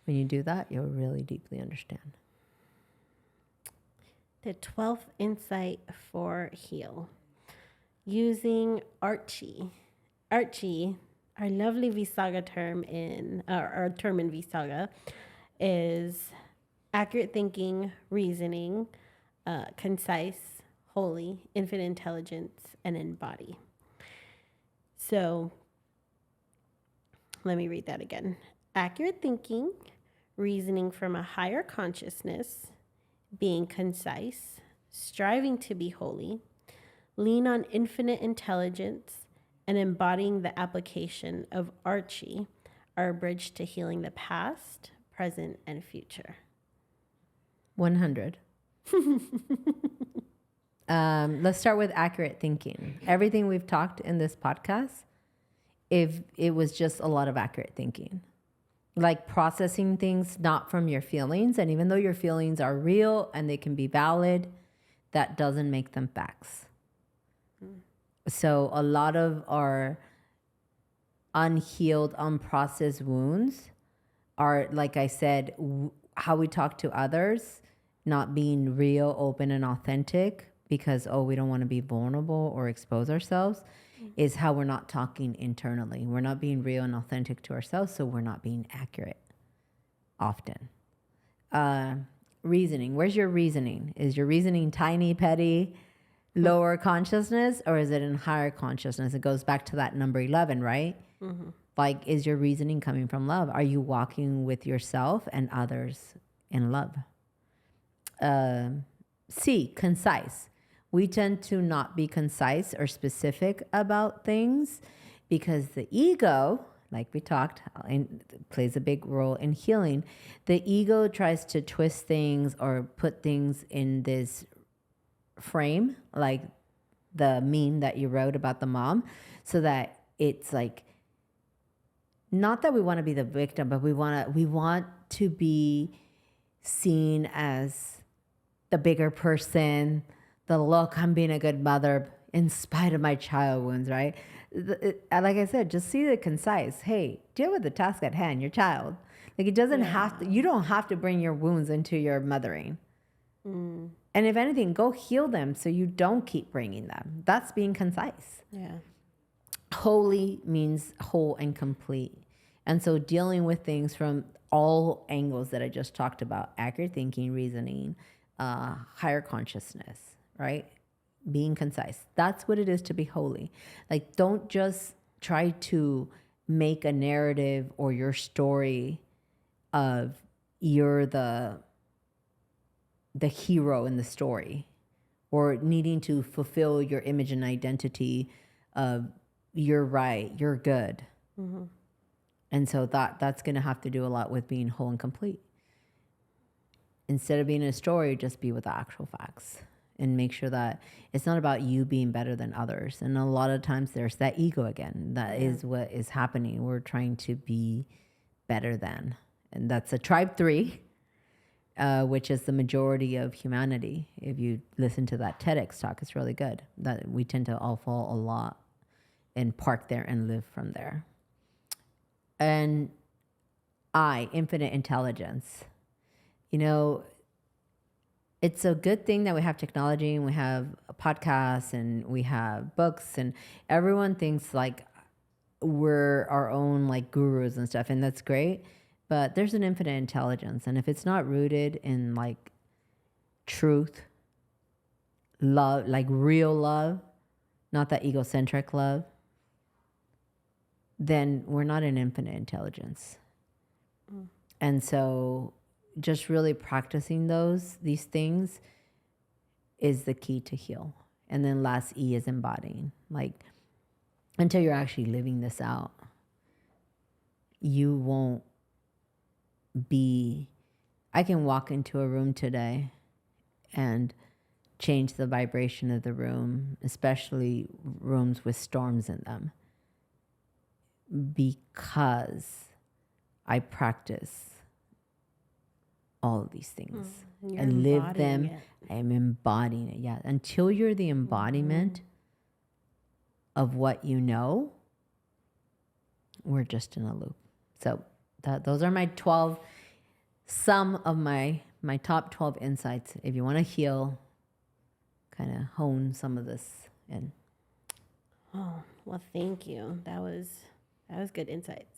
when you do that, you'll really deeply understand. The 12th insight for heal. Using Archie. I our lovely V-Saga term in, or term in V-Saga is accurate thinking, reasoning, concise, holy, infinite intelligence, and embody. So let me read that again. Accurate thinking, reasoning from a higher consciousness, being concise, striving to be holy, lean on infinite intelligence, and embodying the application of Archie are a bridge to healing the past, present, and future. 100. Let's start with accurate thinking. Everything we've talked in this podcast, if it was just a lot of accurate thinking, like processing things not from your feelings. And even though your feelings are real and they can be valid, that doesn't make them facts. So a lot of our unhealed, unprocessed wounds are, like I said, how we talk to others, not being real, open, and authentic because, we don't want to be vulnerable or expose ourselves, is how we're not talking internally. We're not being real and authentic to ourselves, so we're not being accurate often. Reasoning. Where's your reasoning? Is your reasoning tiny, petty, lower consciousness, or is it in higher consciousness? It goes back to that number 11, right? Mm-hmm. Like, is your reasoning coming from love? Are you walking with yourself and others in love? C, concise. We tend to not be concise or specific about things because the ego, like we talked, plays a big role in healing. The ego tries to twist things or put things in this frame, like the meme that you wrote about the mom, so that it's like, not that we want to be the victim, but we want to be seen as the bigger person, the look, I'm being a good mother in spite of my child wounds, right? Like I said, just see the concise. Hey, deal with the task at hand, your child. Like, it doesn't have to, you don't have to bring your wounds into your mothering. And if anything, go heal them so you don't keep bringing them. That's being concise. Yeah. Holy means whole and complete. And so dealing with things from all angles that I just talked about, accurate thinking, reasoning, higher consciousness, right? Being concise. That's what it is to be holy. Like, don't just try to make a narrative or your story of you're the hero in the story, or needing to fulfill your image and identity of you're right, you're good. Mm-hmm. And so that's going to have to do a lot with being whole and complete. Instead of being in a story, just be with the actual facts and make sure that it's not about you being better than others. And a lot of times there's that ego again. That is what is happening. We're trying to be better than. And that's a tribe 3, which is the majority of humanity. If you listen to that TEDx talk, it's really good. That we tend to all fall a lot and park there and live from there. And infinite intelligence. You know, it's a good thing that we have technology and we have podcasts and we have books, and everyone thinks like we're our own like gurus and stuff, and that's great. But there's an infinite intelligence, and if it's not rooted in like truth, love, like real love, not that egocentric love, then we're not in infinite intelligence. And so just really practicing these things is the key to heal. And then last E is embodying. Like, until you're actually living this out, you won't be, I can walk into a room today and change the vibration of the room, especially rooms with storms in them, because I practice all of these things and live them. I am embodying it. Yeah. Until you're the embodiment of what you know, we're just in a loop. So those are my 12, some of my top 12 insights. If you want to heal, kind of hone some of this in. Oh, well, thank you. That was That was good insights.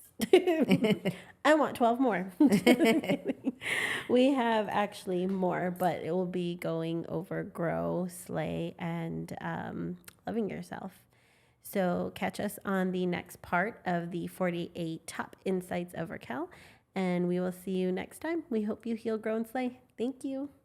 I want 12 more. We have actually more, but it will be going over grow, slay, and loving yourself. So catch us on the next part of the 48 top insights of Raquel, and we will see you next time. We hope you heal, grow, and slay. Thank you.